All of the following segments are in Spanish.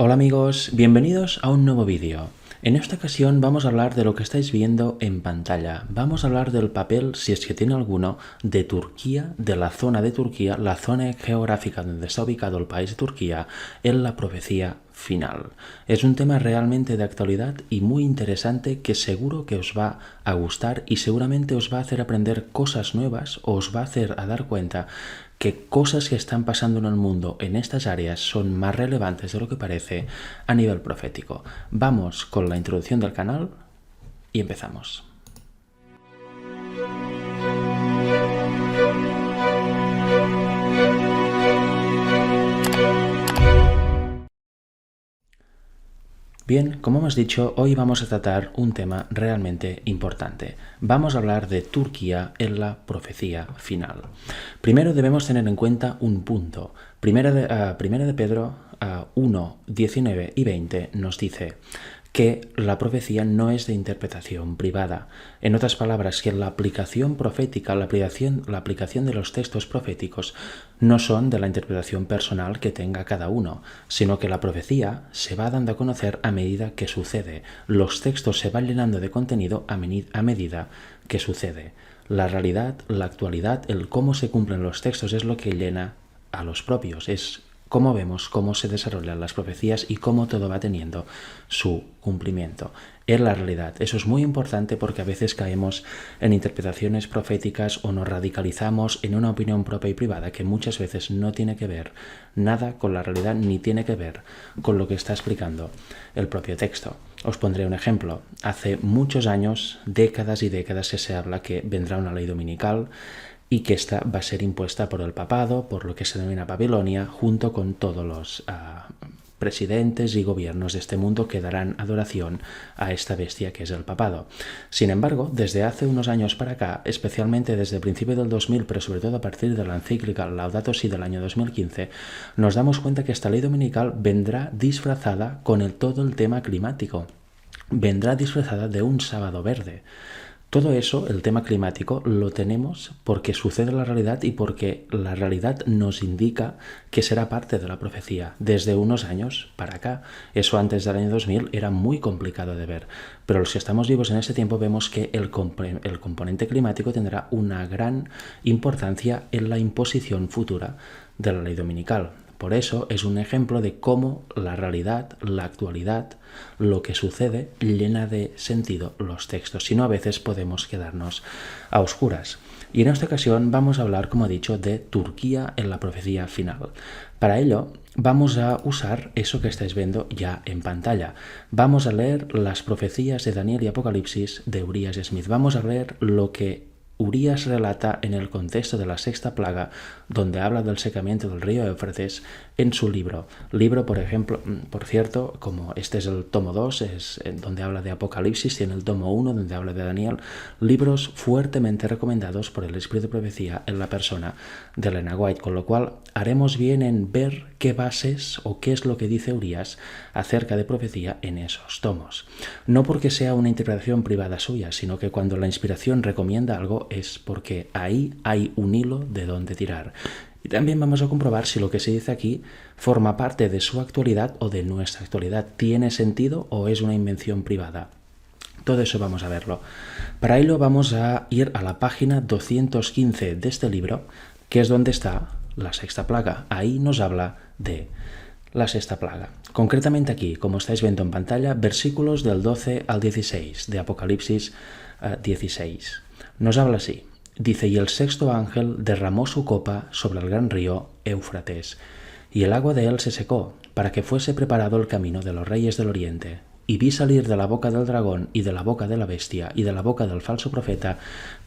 Hola amigos, bienvenidos a un nuevo vídeo. En esta ocasión vamos a hablar de lo que estáis viendo en pantalla. Vamos a hablar del papel, si es que tiene alguno, de Turquía, de la zona de Turquía, la zona geográfica donde está ubicado el país de Turquía, en la profecía final. Es un tema realmente de actualidad y muy interesante que seguro que os va a gustar y seguramente os va a hacer aprender cosas nuevas o os va a hacer a dar cuenta que cosas que están pasando en el mundo en estas áreas son más relevantes de lo que parece a nivel profético. Vamos con la introducción del canal y empezamos. Bien, como hemos dicho, hoy vamos a tratar un tema realmente importante. Vamos a hablar de Turquía en la profecía final. Primero debemos tener en cuenta un punto. Primera de Pedro 1, 19 y 20 nos dice que la profecía no es de interpretación privada. En otras palabras, que la aplicación profética, la aplicación de los textos proféticos no son de la interpretación personal que tenga cada uno, sino que la profecía se va dando a conocer a medida que sucede. Los textos se van llenando de contenido a medida que sucede. La realidad, la actualidad, el cómo se cumplen los textos es lo que llena a los propios, es cómo vemos cómo se desarrollan las profecías y cómo todo va teniendo su cumplimiento. Es la realidad. Eso es muy importante porque a veces caemos en interpretaciones proféticas o nos radicalizamos en una opinión propia y privada que muchas veces no tiene que ver nada con la realidad ni tiene que ver con lo que está explicando el propio texto. Os pondré un ejemplo. Hace muchos años, décadas y décadas, que se habla que vendrá una ley dominical y que esta va a ser impuesta por el papado, por lo que se denomina Babilonia, junto con todos los presidentes y gobiernos de este mundo que darán adoración a esta bestia que es el papado. Sin embargo, desde hace unos años para acá, especialmente desde el principio del 2000, pero sobre todo a partir de la encíclica Laudato Si del año 2015, nos damos cuenta que esta ley dominical vendrá disfrazada con todo el tema climático. Vendrá disfrazada de un sábado verde. Todo eso, el tema climático, lo tenemos porque sucede en la realidad y porque la realidad nos indica que será parte de la profecía desde unos años para acá. Eso antes del año 2000 era muy complicado de ver, pero los que estamos vivos en este tiempo vemos que el componente climático tendrá una gran importancia en la imposición futura de la ley dominical. Por eso es un ejemplo de cómo la realidad, la actualidad, lo que sucede, llena de sentido los textos. Si no, a veces podemos quedarnos a oscuras. Y en esta ocasión vamos a hablar, como he dicho, de Turquía en la profecía final. Para ello, vamos a usar eso que estáis viendo ya en pantalla. Vamos a leer las profecías de Daniel y Apocalipsis de Urias Smith. Vamos a leer lo que Urias relata en el contexto de la sexta plaga, donde habla del secamiento del río Éufrates en su libro. Libro, por ejemplo, por cierto, como este es el tomo 2, es donde habla de Apocalipsis, tiene el tomo 1, donde habla de Daniel, libros fuertemente recomendados por el Espíritu de Profecía en la persona de Elena White, con lo cual haremos bien en ver qué bases o qué es lo que dice Urias acerca de profecía en esos tomos. No porque sea una interpretación privada suya, sino que cuando la inspiración recomienda algo es porque ahí hay un hilo de donde tirar. Y también vamos a comprobar si lo que se dice aquí forma parte de su actualidad o de nuestra actualidad. ¿Tiene sentido o es una invención privada? Todo eso vamos a verlo. Para ello vamos a ir a la página 215 de este libro, que es donde está la sexta plaga. Ahí nos habla de la sexta plaga. Concretamente aquí, como estáis viendo en pantalla, versículos del 12 al 16 de Apocalipsis 16. Nos habla así. Dice, y el sexto ángel derramó su copa sobre el gran río Éufrates, y el agua de él se secó, para que fuese preparado el camino de los reyes del oriente. Y vi salir de la boca del dragón y de la boca de la bestia y de la boca del falso profeta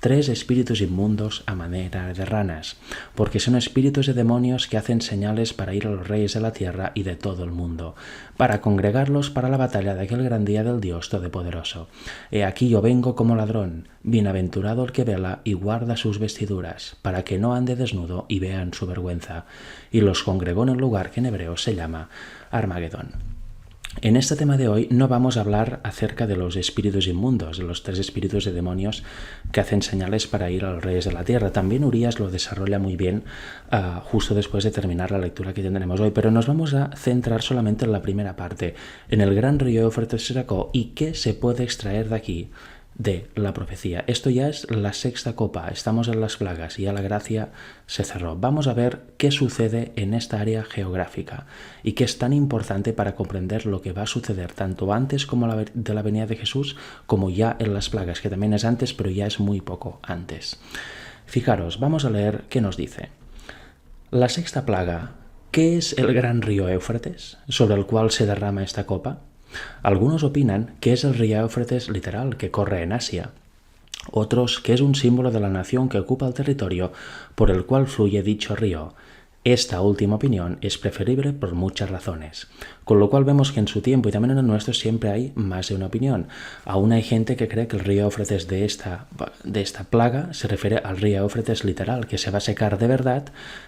3 espíritus inmundos a manera de ranas, porque son espíritus de demonios que hacen señales para ir a los reyes de la tierra y de todo el mundo, para congregarlos para la batalla de aquel gran día del Dios Todopoderoso. He aquí yo vengo como ladrón, bienaventurado el que vela y guarda sus vestiduras, para que no ande desnudo y vean su vergüenza. Y los congregó en el lugar que en hebreo se llama Armagedón. En este tema de hoy no vamos a hablar acerca de los espíritus inmundos, de los 3 espíritus de demonios que hacen señales para ir a los reyes de la tierra. También Urias lo desarrolla muy bien justo después de terminar la lectura que tendremos hoy, pero nos vamos a centrar solamente en la primera parte, en el gran río Éufrates se secó y qué se puede extraer de aquí, de la profecía. Esto ya es la 6ª copa, estamos en las plagas y ya la gracia se cerró. Vamos a ver qué sucede en esta área geográfica y qué es tan importante para comprender lo que va a suceder tanto antes como de la venida de Jesús, como ya en las plagas, que también es antes, pero ya es muy poco antes. Fijaros, vamos a leer qué nos dice. La 6ª plaga, ¿qué es el gran río Éufrates sobre el cual se derrama esta copa? Algunos opinan que es el río Éufrates literal que corre en Asia, otros que es un símbolo de la nación que ocupa el territorio por el cual fluye dicho río. Esta última opinión es preferible por muchas razones, con lo cual vemos que en su tiempo y también en el nuestro siempre hay más de una opinión. Aún hay gente que cree que el río Éufrates de esta plaga se refiere al río Éufrates literal, que se va a secar de verdad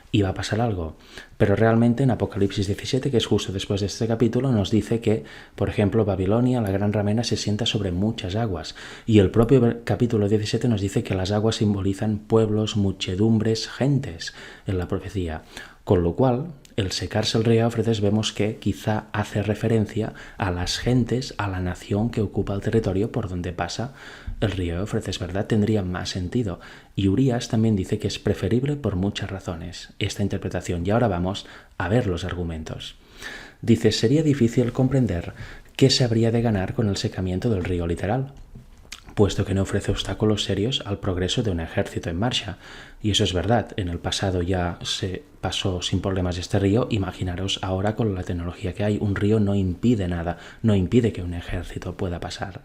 y va a pasar algo. Pero realmente en Apocalipsis 17, que es justo después de este capítulo, nos dice que, por ejemplo, Babilonia, la gran ramena, se sienta sobre muchas aguas. Y el propio capítulo 17 nos dice que las aguas simbolizan pueblos, muchedumbres, gentes en la profecía. Con lo cual, el secarse el río Éufrates vemos que quizá hace referencia a las gentes, a la nación que ocupa el territorio por donde pasa el río Éufrates, ¿verdad? Tendría más sentido. Y Urias también dice que es preferible por muchas razones esta interpretación. Y ahora vamos a ver los argumentos. Dice, sería difícil comprender qué se habría de ganar con el secamiento del río literal, puesto que no ofrece obstáculos serios al progreso de un ejército en marcha. Y eso es verdad, en el pasado ya se pasó sin problemas este río, imaginaros ahora con la tecnología que hay, un río no impide nada, no impide que un ejército pueda pasar.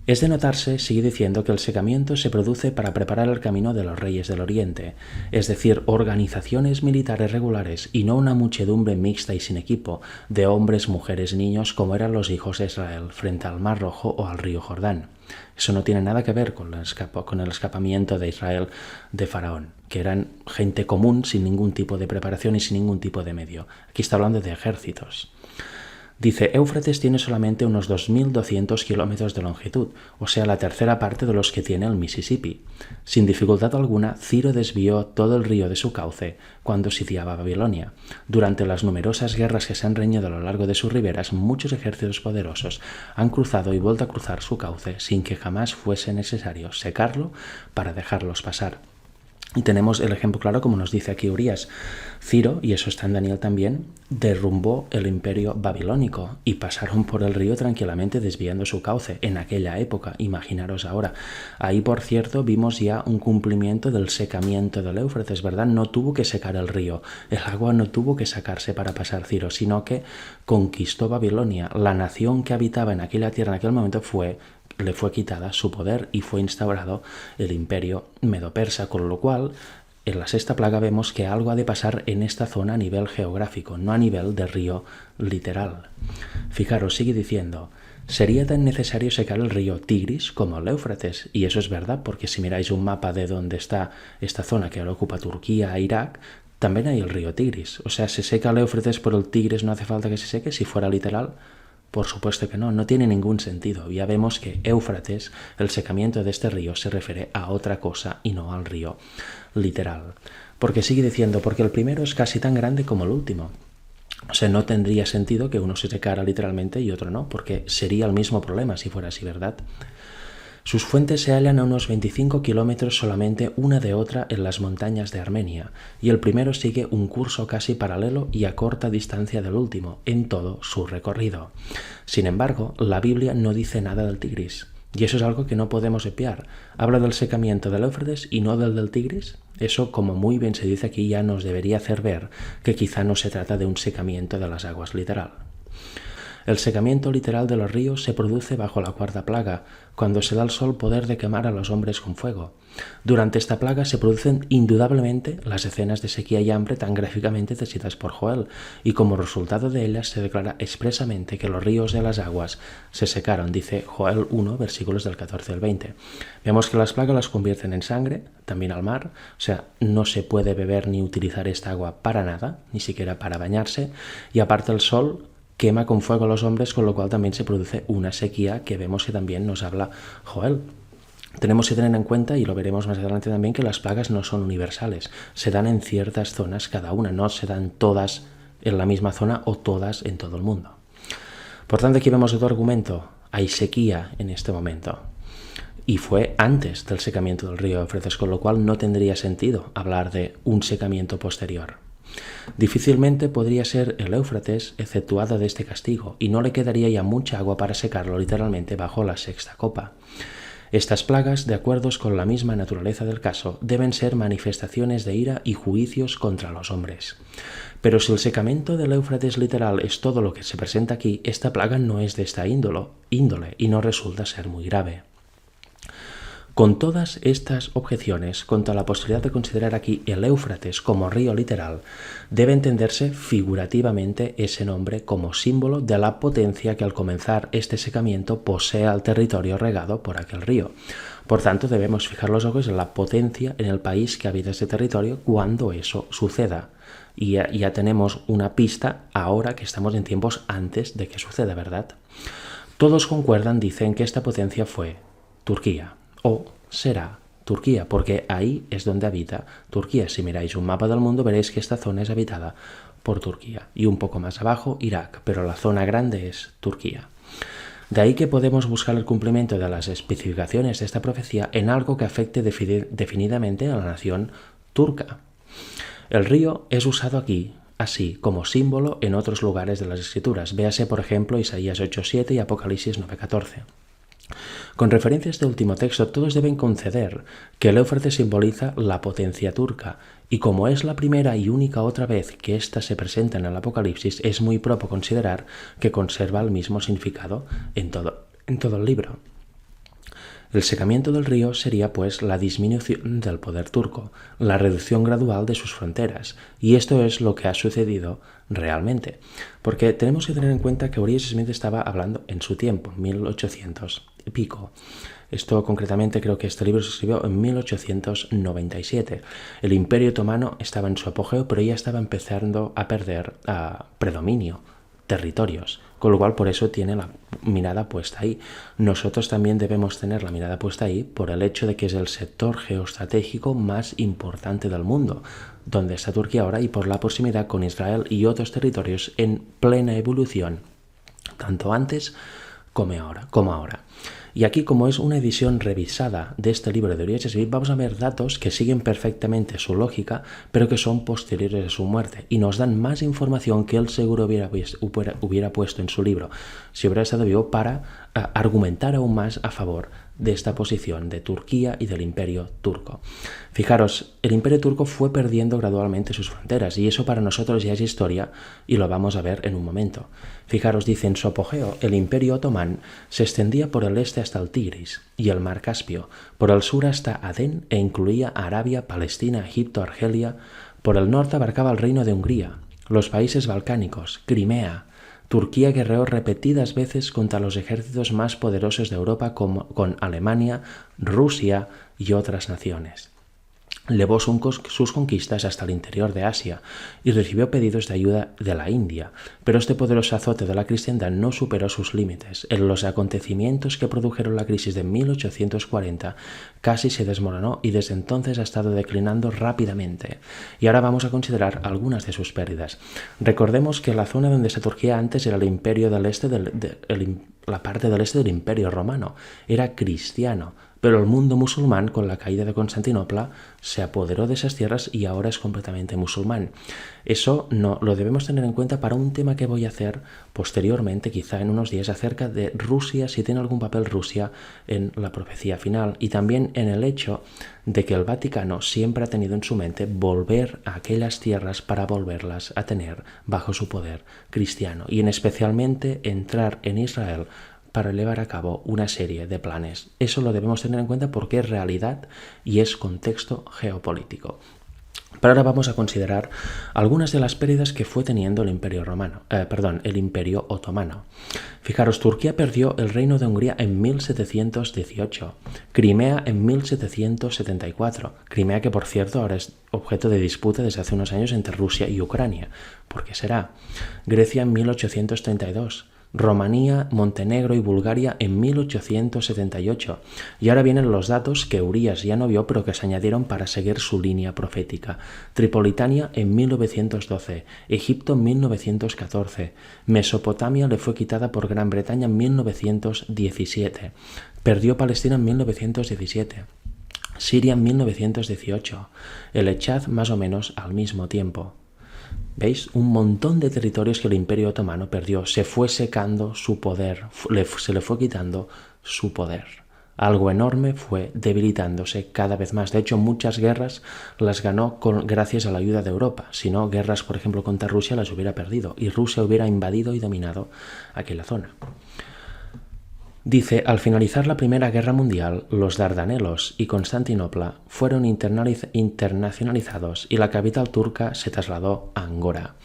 Es de notarse, sigue diciendo, que el secamiento se produce para preparar el camino de los reyes del Oriente, es decir, organizaciones militares regulares y no una muchedumbre mixta y sin equipo, de hombres, mujeres, niños, como eran los hijos de Israel frente al Mar Rojo o al río Jordán. Eso no tiene nada que ver con el escapamiento de Israel de Faraón, que eran gente común sin ningún tipo de preparación y sin ningún tipo de medio. Aquí está hablando de ejércitos. Dice, Éufrates tiene solamente unos 2.200 kilómetros de longitud, o sea, la tercera parte de los que tiene el Mississippi. Sin dificultad alguna, Ciro desvió todo el río de su cauce cuando sitiaba Babilonia. Durante las numerosas guerras que se han reñido a lo largo de sus riberas, muchos ejércitos poderosos han cruzado y vuelto a cruzar su cauce sin que jamás fuese necesario secarlo para dejarlos pasar. Y tenemos el ejemplo claro, como nos dice aquí Urias. Ciro, y eso está en Daniel también, derrumbó el imperio babilónico y pasaron por el río tranquilamente desviando su cauce en aquella época. Imaginaros ahora. Ahí, por cierto, vimos ya un cumplimiento del secamiento del Éufrates, ¿verdad? No tuvo que secar el río, el agua no tuvo que sacarse para pasar Ciro, sino que conquistó Babilonia. La nación que habitaba en aquella tierra en aquel momento le fue quitada su poder y fue instaurado el imperio medo-persa, con lo cual en la 6ª plaga vemos que algo ha de pasar en esta zona a nivel geográfico, no a nivel de río literal. Fijaros, sigue diciendo, sería tan necesario secar el río Tigris como el Éufrates, y eso es verdad, porque si miráis un mapa de dónde está esta zona que ahora ocupa Turquía e Irak, también hay el río Tigris. O sea, se seca el Éufrates, pero el Tigris no hace falta que se seque. Si fuera literal, por supuesto que no tiene ningún sentido. Ya vemos que Éufrates, el secamiento de este río, se refiere a otra cosa y no al río literal. Porque sigue diciendo, porque el primero es casi tan grande como el último. O sea, no tendría sentido que uno se secara literalmente y otro no, porque sería el mismo problema si fuera así, ¿verdad? Sus fuentes se hallan a unos 25 kilómetros solamente una de otra en las montañas de Armenia, y el primero sigue un curso casi paralelo y a corta distancia del último, en todo su recorrido. Sin embargo, la Biblia no dice nada del Tigris, y eso es algo que no podemos obviar. Habla del secamiento del Éufrates y no del Tigris. Eso, como muy bien se dice aquí, ya nos debería hacer ver que quizá no se trata de un secamiento de las aguas literal. El secamiento literal de los ríos se produce bajo la 4ª plaga, cuando se da al sol poder de quemar a los hombres con fuego. Durante esta plaga se producen indudablemente las escenas de sequía y hambre tan gráficamente descritas por Joel, y como resultado de ellas se declara expresamente que los ríos de las aguas se secaron, dice Joel 1, versículos del 14 al 20. Vemos que las plagas las convierten en sangre, también al mar, o sea, no se puede beber ni utilizar esta agua para nada, ni siquiera para bañarse, y aparte el sol quema con fuego a los hombres, con lo cual también se produce una sequía que vemos que también nos habla Joel. Tenemos que tener en cuenta, y lo veremos más adelante también, que las plagas no son universales, se dan en ciertas zonas cada una, no se dan todas en la misma zona o todas en todo el mundo. Por tanto, aquí vemos otro argumento, hay sequía en este momento. Y fue antes del secamiento del río Éufrates, con lo cual no tendría sentido hablar de un secamiento posterior. Difícilmente podría ser el Éufrates exceptuado de este castigo, y no le quedaría ya mucha agua para secarlo literalmente bajo la sexta copa. Estas plagas, de acuerdo con la misma naturaleza del caso, deben ser manifestaciones de ira y juicios contra los hombres. Pero si el secamiento del Éufrates literal es todo lo que se presenta aquí, esta plaga no es de esta índole y no resulta ser muy grave. Con todas estas objeciones contra la posibilidad de considerar aquí el Éufrates como río literal, debe entenderse figurativamente ese nombre como símbolo de la potencia que al comenzar este secamiento posee al territorio regado por aquel río. Por tanto, debemos fijar los ojos en la potencia en el país que habita ese territorio cuando eso suceda. Y ya tenemos una pista ahora que estamos en tiempos antes de que suceda, ¿verdad? Todos concuerdan, dicen que esta potencia fue Turquía. O será Turquía, porque ahí es donde habita Turquía. Si miráis un mapa del mundo veréis que esta zona es habitada por Turquía. Y un poco más abajo Irak, pero la zona grande es Turquía. De ahí que podemos buscar el cumplimiento de las especificaciones de esta profecía en algo que afecte definidamente a la nación turca. El río es usado aquí así como símbolo en otros lugares de las Escrituras. Véase, por ejemplo, Isaías 8:7 y Apocalipsis 9:14. Con referencia a este último texto, todos deben conceder que el Éufrates simboliza la potencia turca, y como es la primera y única otra vez que ésta se presenta en el Apocalipsis, es muy propio considerar que conserva el mismo significado en todo el libro. El secamiento del río sería, pues, la disminución del poder turco, la reducción gradual de sus fronteras, y esto es lo que ha sucedido realmente. Porque tenemos que tener en cuenta que Uriah Smith estaba hablando en su tiempo, 1800 y pico. Esto concretamente creo que este libro se escribió en 1897. El Imperio Otomano estaba en su apogeo, pero ya estaba empezando a perder predominio, territorios, con lo cual por eso tiene la mirada puesta ahí. Nosotros también debemos tener la mirada puesta ahí por el hecho de que es el sector geoestratégico más importante del mundo, donde está Turquía ahora, y por la proximidad con Israel y otros territorios en plena evolución, tanto antes como ahora. Y aquí, como es una edición revisada de este libro de Uriah Smith, vamos a ver datos que siguen perfectamente su lógica, pero que son posteriores a su muerte, y nos dan más información que él seguro hubiera puesto en su libro, si hubiera estado vivo, para argumentar aún más a favor de esta posición de Turquía y del Imperio Turco. Fijaros, el Imperio Turco fue perdiendo gradualmente sus fronteras, y eso para nosotros ya es historia, y lo vamos a ver en un momento. Fijaros, dice, en su apogeo, el Imperio Otomán se extendía por el este hasta el Tigris y el Mar Caspio, por el sur hasta Adén e incluía Arabia, Palestina, Egipto, Argelia. Por el norte abarcaba el reino de Hungría, los países balcánicos, Crimea. Turquía guerreó repetidas veces contra los ejércitos más poderosos de Europa con Alemania, Rusia y otras naciones. Elevó sus conquistas hasta el interior de Asia y recibió pedidos de ayuda de la India, pero este poderoso azote de la cristiandad no superó sus límites. En los acontecimientos que produjeron la crisis de 1840 casi se desmoronó y desde entonces ha estado declinando rápidamente. Y ahora vamos a considerar algunas de sus pérdidas. Recordemos que la zona donde está Turquía antes era el imperio del este, la parte del este del Imperio Romano, era cristiano. Pero el mundo musulmán, con la caída de Constantinopla, se apoderó de esas tierras y ahora es completamente musulmán. Eso no lo debemos tener en cuenta para un tema que voy a hacer posteriormente, quizá en unos días, acerca de Rusia, si tiene algún papel Rusia en la profecía final, y también en el hecho de que el Vaticano siempre ha tenido en su mente volver a aquellas tierras para volverlas a tener bajo su poder cristiano, y en especialmente entrar en Israel para llevar a cabo una serie de planes. Eso lo debemos tener en cuenta porque es realidad y es contexto geopolítico. Pero ahora vamos a considerar algunas de las pérdidas que fue teniendo el Imperio el Imperio Otomano. Fijaros, Turquía perdió el Reino de Hungría en 1718, Crimea en 1774, Crimea que por cierto ahora es objeto de disputa desde hace unos años entre Rusia y Ucrania. ¿Por qué será? Grecia en 1832. Rumanía, Montenegro y Bulgaria en 1878. Y ahora vienen los datos que Urias ya no vio pero que se añadieron para seguir su línea profética. Tripolitania en 1912, Egipto en 1914, Mesopotamia le fue quitada por Gran Bretaña en 1917, perdió Palestina en 1917. Siria en 1918, el Echad más o menos al mismo tiempo. ¿Veis? Un montón de territorios que el Imperio Otomano perdió. Se fue secando su poder, se le fue quitando su poder. Algo enorme fue debilitándose cada vez más. De hecho, muchas guerras las ganó gracias a la ayuda de Europa. Si no, guerras, por ejemplo, contra Rusia las hubiera perdido y Rusia hubiera invadido y dominado aquella zona. Dice, al finalizar la Primera Guerra Mundial, los Dardanelos y Constantinopla fueron internacionalizados y la capital turca se trasladó a Angora.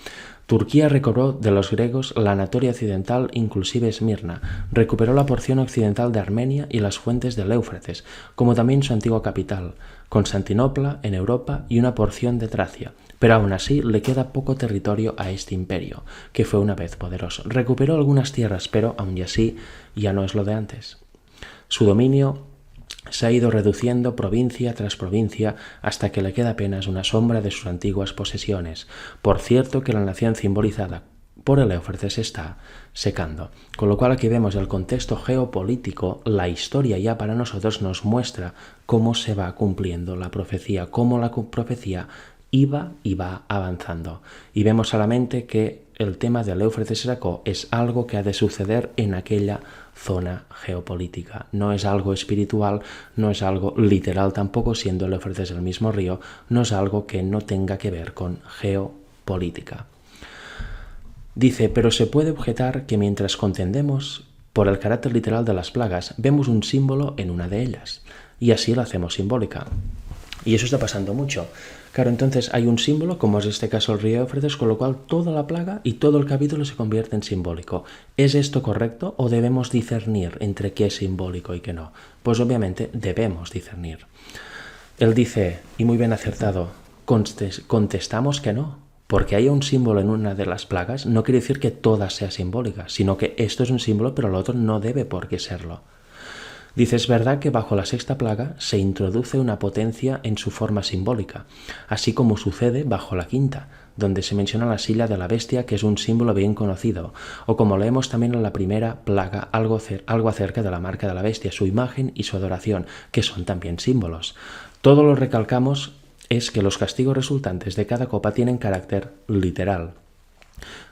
Turquía recobró de los griegos la Anatolia occidental, inclusive Esmirna, recuperó la porción occidental de Armenia y las fuentes del Éufrates, como también su antigua capital, Constantinopla en Europa y una porción de Tracia. Pero aún así le queda poco territorio a este imperio, que fue una vez poderoso. Recuperó algunas tierras, pero aún así ya no es lo de antes. Su dominio se ha ido reduciendo provincia tras provincia hasta que le queda apenas una sombra de sus antiguas posesiones. Por cierto que la nación simbolizada por el Éufrates se está secando. Con lo cual aquí vemos el contexto geopolítico, la historia ya para nosotros nos muestra cómo se va cumpliendo la profecía, cómo la profecía iba y va avanzando. Y vemos solamente que el tema del Éufrates se sacó es algo que ha de suceder en aquella zona geopolítica. No es algo espiritual, no es algo literal tampoco, siendo el Éufrates el mismo río, no es algo que no tenga que ver con geopolítica. Dice, pero se puede objetar que mientras contendemos por el carácter literal de las plagas, vemos un símbolo en una de ellas, y así la hacemos simbólica. Y eso está pasando mucho. Claro, entonces hay un símbolo, como es este caso el río Éufrates, con lo cual toda la plaga y todo el capítulo se convierte en simbólico. ¿Es esto correcto o debemos discernir entre qué es simbólico y qué no? Pues obviamente debemos discernir. Él dice, y muy bien acertado, contestamos que no. Porque haya un símbolo en una de las plagas no quiere decir que toda sea simbólica, sino que esto es un símbolo pero lo otro no debe por qué serlo. Dice, es verdad que bajo la sexta plaga se introduce una potencia en su forma simbólica, así como sucede bajo la quinta, donde se menciona la silla de la bestia, que es un símbolo bien conocido, o como leemos también en la primera plaga, algo acerca de la marca de la bestia, su imagen y su adoración, que son también símbolos. Todo lo recalcamos es que los castigos resultantes de cada copa tienen carácter literal.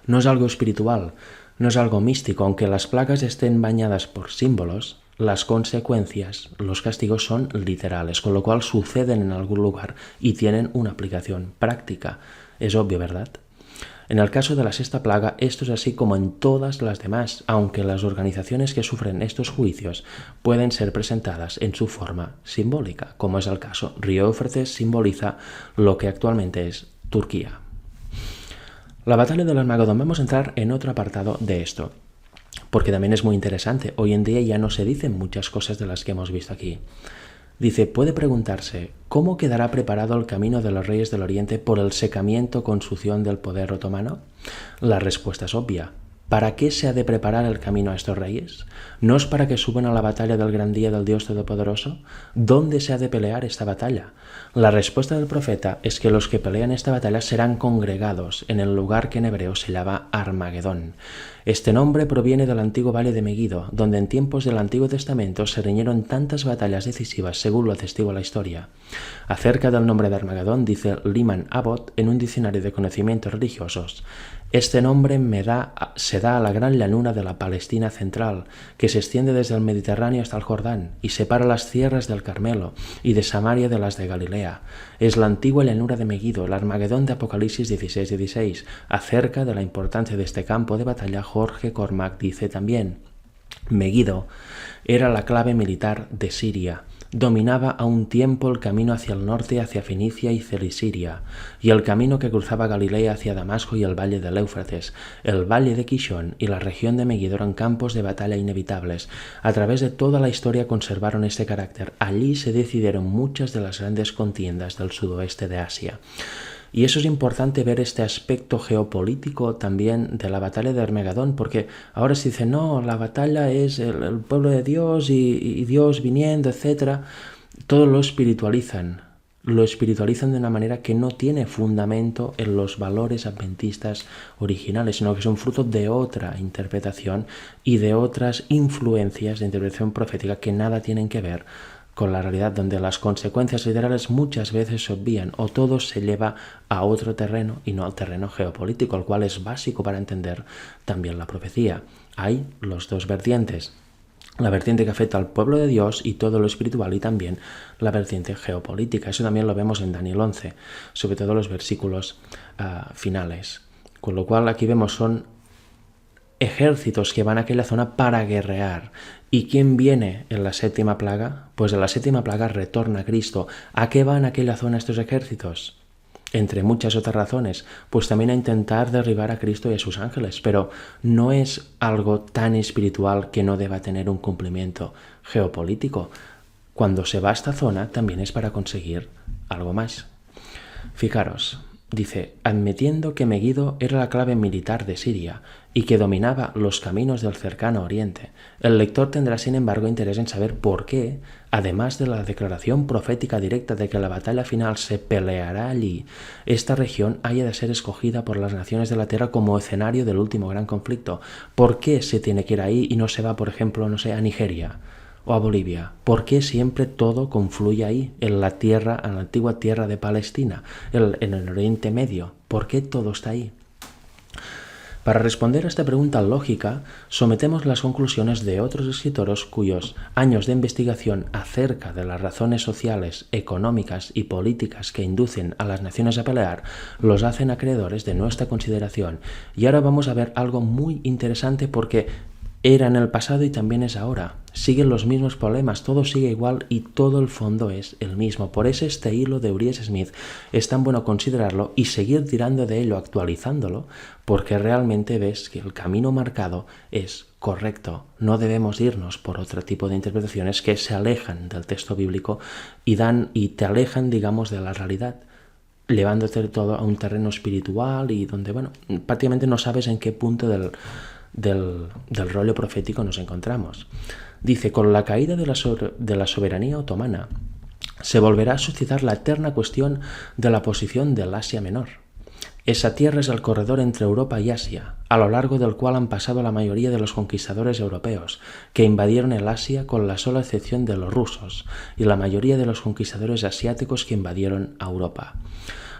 No es algo espiritual, no es algo místico, aunque las plagas estén bañadas por símbolos. Las consecuencias, los castigos son literales, con lo cual suceden en algún lugar y tienen una aplicación práctica. Es obvio, ¿verdad? En el caso de la sexta plaga, esto es así como en todas las demás, aunque las organizaciones que sufren estos juicios pueden ser presentadas en su forma simbólica, como es el caso. Río Éufrates simboliza lo que actualmente es Turquía. La batalla del Armagedón, vamos a entrar en otro apartado de esto, porque también es muy interesante. Hoy en día ya no se dicen muchas cosas de las que hemos visto aquí. Dice, puede preguntarse, ¿cómo quedará preparado el camino de los reyes del Oriente por el secamiento con succión del poder otomano? La respuesta es obvia. ¿Para qué se ha de preparar el camino a estos reyes? ¿No es para que suban a la batalla del gran día del Dios Todopoderoso? ¿Dónde se ha de pelear esta batalla? La respuesta del profeta es que los que pelean esta batalla serán congregados en el lugar que en hebreo se llama Armagedón. Este nombre proviene del antiguo valle de Megido, donde en tiempos del Antiguo Testamento se riñeron tantas batallas decisivas según lo atestigua la historia. Acerca del nombre de Armagedón dice Lyman Abbott en un diccionario de conocimientos religiosos. Este nombre se da a la gran llanura de la Palestina central, que se extiende desde el Mediterráneo hasta el Jordán y separa las tierras del Carmelo y de Samaria de las de Galilea. Es la antigua llanura de Megido, el Armagedón de Apocalipsis 16:16. Acerca de la importancia de este campo de batalla, Jorge Cormac dice también: Megido era la clave militar de Siria, dominaba a un tiempo el camino hacia el norte, hacia Fenicia y Celisiria, y el camino que cruzaba Galilea hacia Damasco y el valle del Éufrates, el valle de Kishón y la región de Megiddo eran campos de batalla inevitables. A través de toda la historia conservaron este carácter. Allí se decidieron muchas de las grandes contiendas del sudoeste de Asia. Y eso es importante ver este aspecto geopolítico también de la batalla de Armagedón, porque ahora se dice, no, la batalla es el pueblo de Dios y Dios viniendo, etc. Todo lo espiritualizan de una manera que no tiene fundamento en los valores adventistas originales, sino que son fruto de otra interpretación y de otras influencias de interpretación profética que nada tienen que ver con la realidad, donde las consecuencias literales muchas veces se obvían o todo se lleva a otro terreno y no al terreno geopolítico, el cual es básico para entender también la profecía. Hay los dos vertientes, la vertiente que afecta al pueblo de Dios y todo lo espiritual, y también la vertiente geopolítica. Eso también lo vemos en Daniel 11, sobre todo los versículos finales. Con lo cual aquí vemos son ejércitos que van a aquella zona para guerrear. ¿Y quién viene en la séptima plaga? Pues en la séptima plaga retorna Cristo. ¿A qué van a aquella zona estos ejércitos? Entre muchas otras razones, pues también a intentar derribar a Cristo y a sus ángeles, pero no es algo tan espiritual que no deba tener un cumplimiento geopolítico. Cuando se va a esta zona también es para conseguir algo más. Fijaros, dice, admitiendo que Megiddo era la clave militar de Siria y que dominaba los caminos del cercano oriente, el lector tendrá sin embargo interés en saber por qué, además de la declaración profética directa de que la batalla final se peleará allí, esta región haya de ser escogida por las naciones de la tierra como escenario del último gran conflicto. ¿Por qué se tiene que ir ahí y no se va, por ejemplo, no sé, a Nigeria o a Bolivia? ¿Por qué siempre todo confluye ahí, en la tierra, en la antigua tierra de Palestina, en el Oriente Medio? ¿Por qué todo está ahí? Para responder a esta pregunta lógica, sometemos las conclusiones de otros escritores cuyos años de investigación acerca de las razones sociales, económicas y políticas que inducen a las naciones a pelear los hacen acreedores de nuestra consideración. Y ahora vamos a ver algo muy interesante porque era en el pasado y también es ahora. Siguen los mismos problemas, todo sigue igual y todo el fondo es el mismo. Por eso este hilo de Urias Smith es tan bueno considerarlo y seguir tirando de ello, actualizándolo, porque realmente ves que el camino marcado es correcto. No debemos irnos por otro tipo de interpretaciones que se alejan del texto bíblico y te alejan, digamos, de la realidad, llevándote todo a un terreno espiritual y donde, bueno, prácticamente no sabes en qué punto del rollo profético nos encontramos. Dice, con la caída de la soberanía otomana se volverá a suscitar la eterna cuestión de la posición del Asia Menor. Esa tierra es el corredor entre Europa y Asia, a lo largo del cual han pasado la mayoría de los conquistadores europeos, que invadieron el Asia con la sola excepción de los rusos, y la mayoría de los conquistadores asiáticos que invadieron a Europa.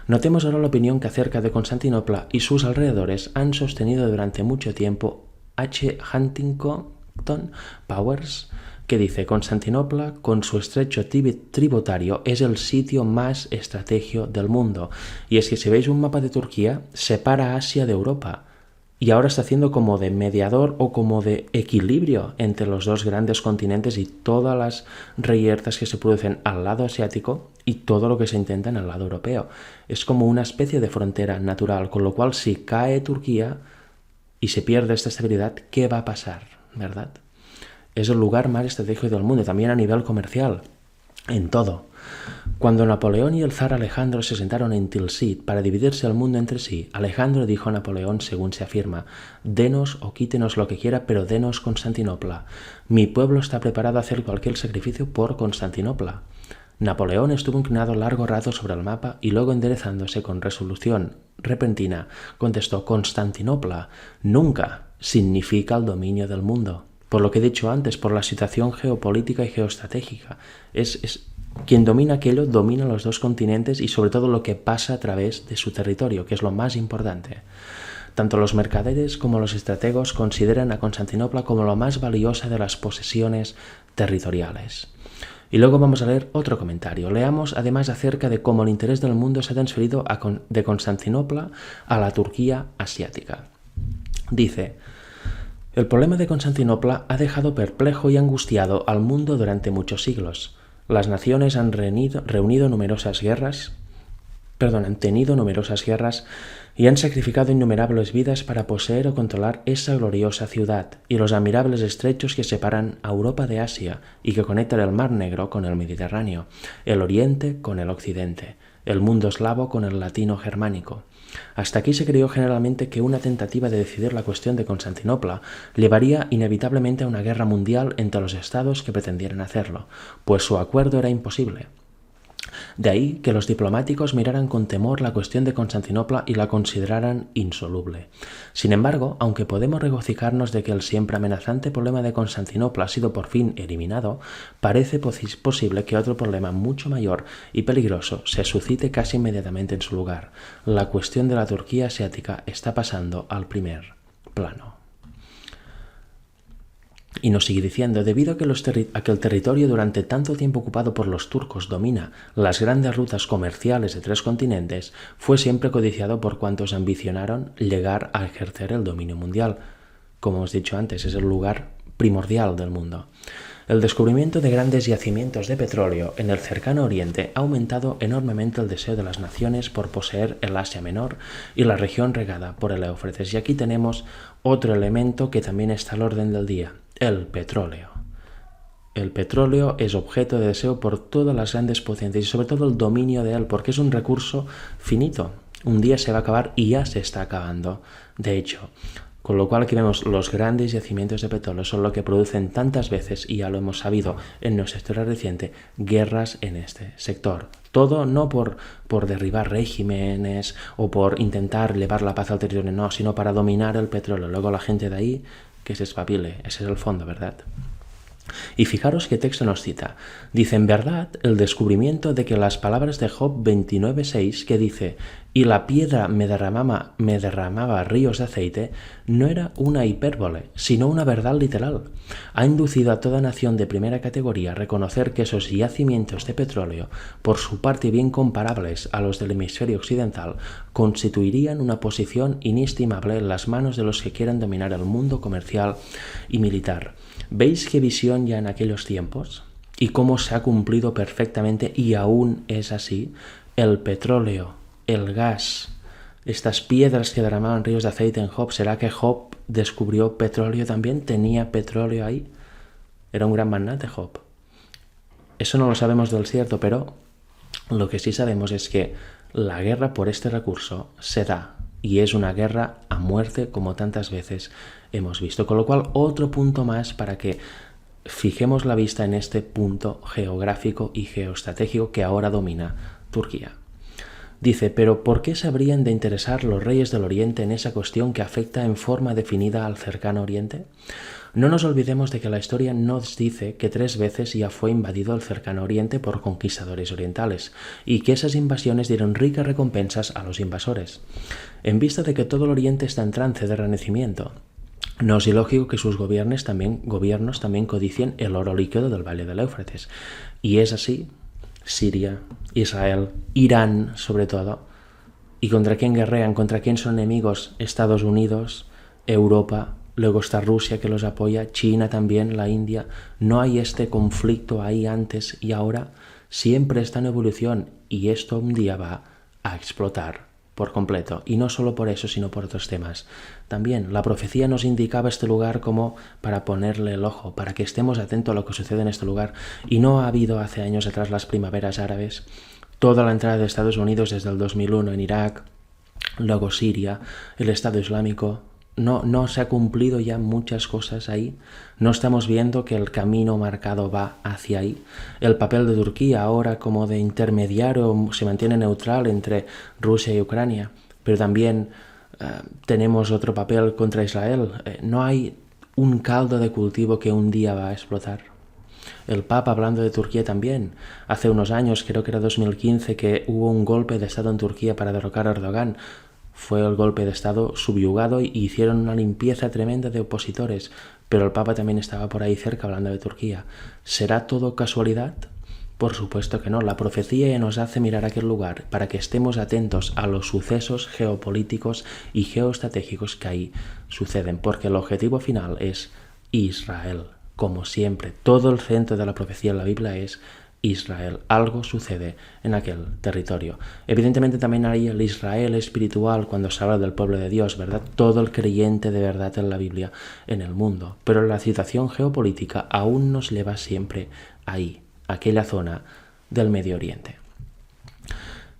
Notemos ahora la opinión que acerca de Constantinopla y sus alrededores han sostenido durante mucho tiempo H. Huntington Powers, que dice, Constantinopla, con su estrecho tributario, es el sitio más estratégico del mundo. Y es que si veis un mapa de Turquía, separa Asia de Europa. Y ahora está haciendo como de mediador o como de equilibrio entre los dos grandes continentes y todas las reyertas que se producen al lado asiático y todo lo que se intenta en el lado europeo. Es como una especie de frontera natural, con lo cual si cae Turquía y se pierde esta estabilidad, ¿qué va a pasar? ¿Verdad? Es el lugar más estratégico del mundo, también a nivel comercial, en todo. Cuando Napoleón y el zar Alejandro se sentaron en Tilsit para dividirse el mundo entre sí, Alejandro dijo a Napoleón, según se afirma, denos o quítenos lo que quiera, pero denos Constantinopla. Mi pueblo está preparado a hacer cualquier sacrificio por Constantinopla. Napoleón estuvo inclinado largo rato sobre el mapa y luego enderezándose con resolución repentina, contestó, Constantinopla nunca significa el dominio del mundo. Por lo que he dicho antes, por la situación geopolítica y geoestratégica. Quien domina aquello, domina los dos continentes y sobre todo lo que pasa a través de su territorio, que es lo más importante. Tanto los mercaderes como los estrategos consideran a Constantinopla como la más valiosa de las posesiones territoriales. Y luego vamos a leer otro comentario. Leamos además acerca de cómo el interés del mundo se ha transferido de Constantinopla a la Turquía asiática. Dice, el problema de Constantinopla ha dejado perplejo y angustiado al mundo durante muchos siglos. Las naciones han tenido numerosas guerras y han sacrificado innumerables vidas para poseer o controlar esa gloriosa ciudad y los admirables estrechos que separan a Europa de Asia y que conectan el Mar Negro con el Mediterráneo, el Oriente con el Occidente, el mundo eslavo con el latino germánico. Hasta aquí se creyó generalmente que una tentativa de decidir la cuestión de Constantinopla llevaría inevitablemente a una guerra mundial entre los estados que pretendieran hacerlo, pues su acuerdo era imposible. De ahí que los diplomáticos miraran con temor la cuestión de Constantinopla y la consideraran insoluble. Sin embargo, aunque podemos regocijarnos de que el siempre amenazante problema de Constantinopla ha sido por fin eliminado, parece posible que otro problema mucho mayor y peligroso se suscite casi inmediatamente en su lugar. La cuestión de la Turquía asiática está pasando al primer plano. Y nos sigue diciendo, debido a que el territorio durante tanto tiempo ocupado por los turcos domina las grandes rutas comerciales de 3 continentes, fue siempre codiciado por cuantos ambicionaron llegar a ejercer el dominio mundial. Como hemos dicho antes, es el lugar primordial del mundo. El descubrimiento de grandes yacimientos de petróleo en el cercano Oriente ha aumentado enormemente el deseo de las naciones por poseer el Asia Menor y la región regada por el Éufrates. Y aquí tenemos otro elemento que también está al orden del día, el petróleo. El petróleo es objeto de deseo por todas las grandes potencias y sobre todo el dominio de él, porque es un recurso finito. Un día se va a acabar y ya se está acabando. De hecho, con lo cual aquí vemos los grandes yacimientos de petróleo son lo que producen tantas veces, y ya lo hemos sabido en nuestra historia reciente, guerras en este sector. Todo no por derribar regímenes o por intentar llevar la paz al territorio, no, sino para dominar el petróleo. Luego la gente de ahí que se espabile, ese es el fondo, ¿verdad? Y fijaros qué texto nos cita. Dice, en verdad, el descubrimiento de que las palabras de Job 29:6, que dice, y la piedra me derramaba ríos de aceite, no era una hipérbole, sino una verdad literal. Ha inducido a toda nación de primera categoría a reconocer que esos yacimientos de petróleo, por su parte bien comparables a los del hemisferio occidental, constituirían una posición inestimable en las manos de los que quieran dominar el mundo comercial y militar. ¿Veis qué visión ya en aquellos tiempos? ¿Y cómo se ha cumplido perfectamente y aún es así? El petróleo, el gas, estas piedras que derramaban ríos de aceite en Job. ¿Será que Job descubrió petróleo también? ¿Tenía petróleo ahí? Era un gran magnate Job. Eso no lo sabemos del cierto, pero lo que sí sabemos es que la guerra por este recurso se da. Y es una guerra a muerte, como tantas veces hemos visto. Con lo cual, otro punto más para que fijemos la vista en este punto geográfico y geoestratégico que ahora domina Turquía. Dice, pero ¿por qué se habrían de interesar los reyes del Oriente en esa cuestión que afecta en forma definida al cercano Oriente? No nos olvidemos de que la historia nos dice que 3 veces ya fue invadido el cercano Oriente por conquistadores orientales y que esas invasiones dieron ricas recompensas a los invasores. En vista de que todo el Oriente está en trance de renacimiento, no es ilógico que sus gobiernos también codicien el oro líquido del Valle del Éufrates. Y es así. Siria, Israel, Irán sobre todo. ¿Y contra quién guerrean? ¿Contra quién son enemigos? Estados Unidos, Europa, luego está Rusia que los apoya, China también, la India. ¿No hay este conflicto ahí antes y ahora? Siempre está en evolución y esto un día va a explotar por completo. Y no solo por eso, sino por otros temas. También la profecía nos indicaba este lugar como para ponerle el ojo, para que estemos atentos a lo que sucede en este lugar. Y no ha habido hace años atrás las primaveras árabes, toda la entrada de Estados Unidos desde el 2001 en Irak, luego Siria, el Estado Islámico. No se ha cumplido ya muchas cosas ahí. No estamos viendo que el camino marcado va hacia ahí. El papel de Turquía ahora como de intermediario se mantiene neutral entre Rusia y Ucrania, pero también tenemos otro papel contra Israel. No hay un caldo de cultivo que un día va a explotar. El Papa hablando de Turquía también. Hace unos años, creo que era 2015, que hubo un golpe de Estado en Turquía para derrocar a Erdogan. Fue el golpe de Estado subyugado y hicieron una limpieza tremenda de opositores, pero el Papa también estaba por ahí cerca hablando de Turquía. ¿Será todo casualidad? Por supuesto que no. La profecía nos hace mirar aquel lugar para que estemos atentos a los sucesos geopolíticos y geoestratégicos que ahí suceden, porque el objetivo final es Israel. Como siempre, todo el centro de la profecía en la Biblia es Israel. Algo sucede en aquel territorio. Evidentemente también hay el Israel espiritual cuando se habla del pueblo de Dios, ¿verdad? Todo el creyente de verdad en la Biblia en el mundo. Pero la situación geopolítica aún nos lleva siempre ahí, aquella zona del Medio Oriente.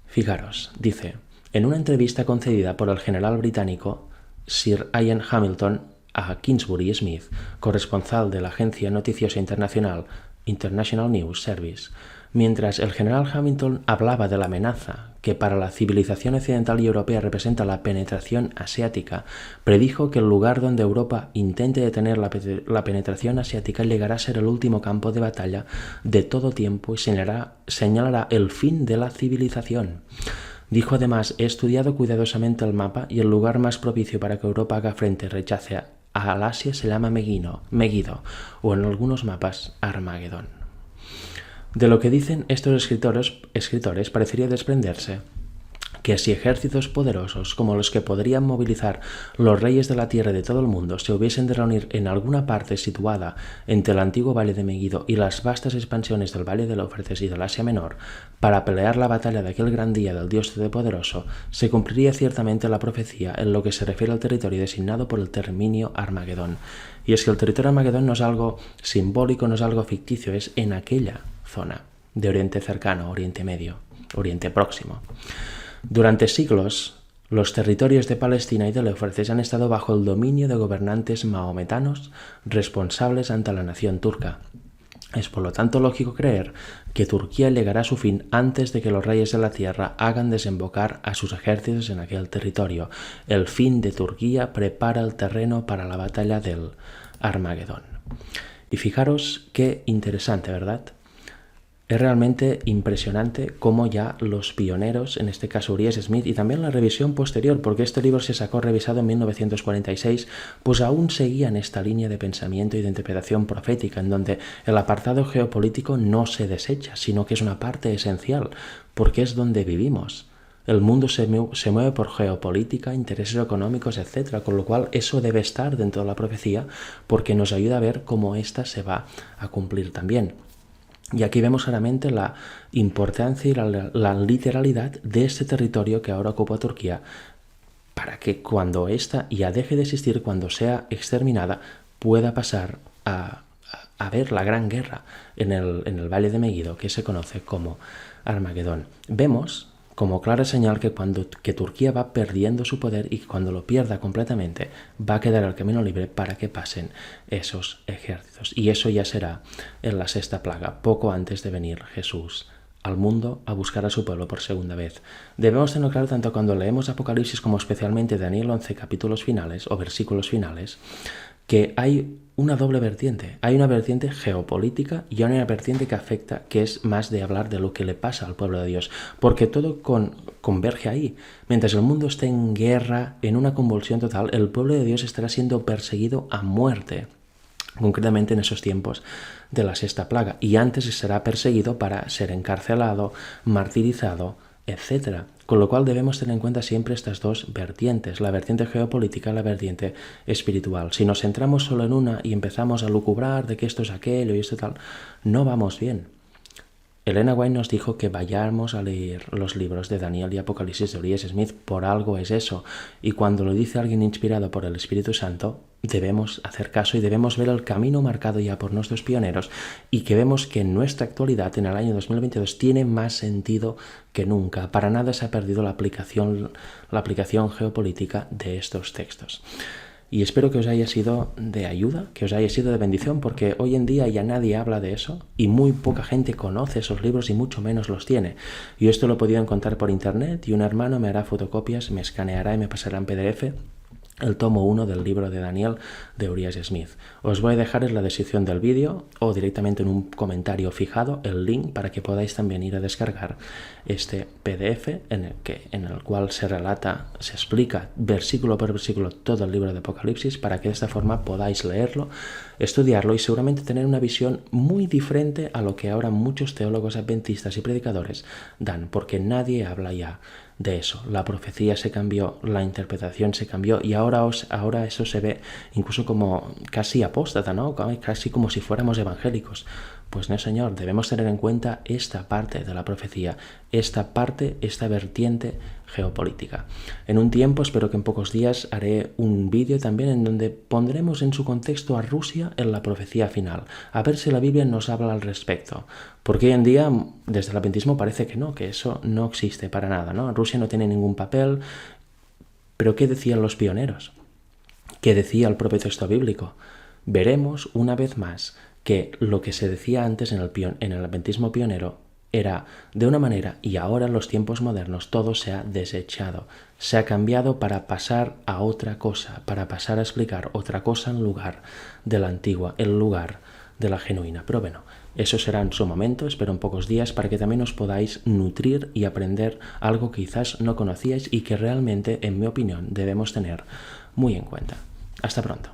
Fijaros, dice, en una entrevista concedida por el general británico Sir Ian Hamilton a Kingsbury Smith, corresponsal de la agencia noticiosa internacional International News Service, mientras el general Hamilton hablaba de la amenaza que para la civilización occidental y europea representa la penetración asiática, predijo que el lugar donde Europa intente detener la penetración asiática llegará a ser el último campo de batalla de todo tiempo y señalará el fin de la civilización. Dijo además: he estudiado cuidadosamente el mapa y el lugar más propicio para que Europa haga frente y rechace al Asia se llama Megiddo, o en algunos mapas Armagedón. De lo que dicen estos escritores parecería desprenderse que si ejércitos poderosos como los que podrían movilizar los reyes de la tierra de todo el mundo se hubiesen de reunir en alguna parte situada entre el antiguo valle de Megiddo y las vastas expansiones del valle de Éufrates y del Asia Menor para pelear la batalla de aquel gran día del Dios Todopoderoso, se cumpliría ciertamente la profecía en lo que se refiere al territorio designado por el término Armagedón. Y es que el territorio Armagedón no es algo simbólico, no es algo ficticio, es en aquella zona de Oriente Cercano, Oriente Medio, Oriente Próximo. Durante siglos, los territorios de Palestina y del Éufrates han estado bajo el dominio de gobernantes mahometanos responsables ante la nación turca. Es por lo tanto lógico creer que Turquía llegará a su fin antes de que los reyes de la tierra hagan desembocar a sus ejércitos en aquel territorio. El fin de Turquía prepara el terreno para la batalla del Armagedón. Y fijaros qué interesante, ¿verdad? Es realmente impresionante cómo ya los pioneros, en este caso Urias Smith, y también la revisión posterior, porque este libro se sacó revisado en 1946, pues aún seguían esta línea de pensamiento y de interpretación profética, en donde el apartado geopolítico no se desecha, sino que es una parte esencial, porque es donde vivimos. El mundo se mueve por geopolítica, intereses económicos, etc., con lo cual eso debe estar dentro de la profecía, porque nos ayuda a ver cómo ésta se va a cumplir también. Y aquí vemos claramente la importancia y la literalidad de este territorio que ahora ocupa Turquía, para que cuando ésta ya deje de existir, cuando sea exterminada, pueda pasar a ver la gran guerra en el valle de Megiddo, que se conoce como Armagedón. Vemos como clara señal que Turquía va perdiendo su poder y que cuando lo pierda completamente va a quedar el camino libre para que pasen esos ejércitos. Y eso ya será en la sexta plaga, poco antes de venir Jesús al mundo a buscar a su pueblo por segunda vez. Debemos tenerlo claro tanto cuando leemos Apocalipsis como especialmente Daniel 11 capítulos finales o versículos finales, que hay una doble vertiente. Hay una vertiente geopolítica y hay una vertiente que afecta, que es más de hablar de lo que le pasa al pueblo de Dios, porque todo converge ahí. Mientras el mundo esté en guerra, en una convulsión total, el pueblo de Dios estará siendo perseguido a muerte, concretamente en esos tiempos de la sexta plaga, y antes será perseguido para ser encarcelado, martirizado, etc. Con lo cual debemos tener en cuenta siempre estas dos vertientes, la vertiente geopolítica y la vertiente espiritual. Si nos centramos solo en una y empezamos a lucubrar de que esto es aquello y esto tal, no vamos bien. Elena White nos dijo que vayamos a leer los libros de Daniel y Apocalipsis de Urias Smith, por algo es eso, y cuando lo dice alguien inspirado por el Espíritu Santo, debemos hacer caso y debemos ver el camino marcado ya por nuestros pioneros y que vemos que en nuestra actualidad, en el año 2022, tiene más sentido que nunca. Para nada se ha perdido la aplicación geopolítica de estos textos. Y espero que os haya sido de ayuda, que os haya sido de bendición, porque hoy en día ya nadie habla de eso y muy poca gente conoce esos libros y mucho menos los tiene. Yo esto lo he podido encontrar por internet y un hermano me hará fotocopias, me escaneará y me pasará en PDF el tomo 1 del libro de Daniel de Urias Smith. Os voy a dejar en la descripción del vídeo o directamente en un comentario fijado el link para que podáis también ir a descargar este PDF en el cual se relata, se explica versículo por versículo todo el libro de Apocalipsis, para que de esta forma podáis leerlo, estudiarlo y seguramente tener una visión muy diferente a lo que ahora muchos teólogos adventistas y predicadores dan, porque nadie habla ya de eso. La profecía se cambió, la interpretación se cambió y ahora eso se ve incluso como casi apóstata, ¿no? Casi como si fuéramos evangélicos, Pues no, señor, debemos tener en cuenta esta parte de la profecía, esta vertiente geopolítica. En un tiempo, espero que en pocos días, haré un vídeo también en donde pondremos en su contexto a Rusia en la profecía final, a ver si la Biblia nos habla al respecto. Porque hoy en día, desde el adventismo parece que no, que eso no existe para nada, ¿no? Rusia no tiene ningún papel. Pero ¿qué decían los pioneros? ¿Qué decía el propio texto bíblico? Veremos una vez más que lo que se decía antes en el adventismo pionero era de una manera, y ahora en los tiempos modernos todo se ha desechado, se ha cambiado para pasar a otra cosa, para pasar a explicar otra cosa en lugar de la antigua, en lugar de la genuina. Pero bueno, eso será en su momento, espero en pocos días, para que también os podáis nutrir y aprender algo que quizás no conocíais y que realmente, en mi opinión, debemos tener muy en cuenta. Hasta pronto.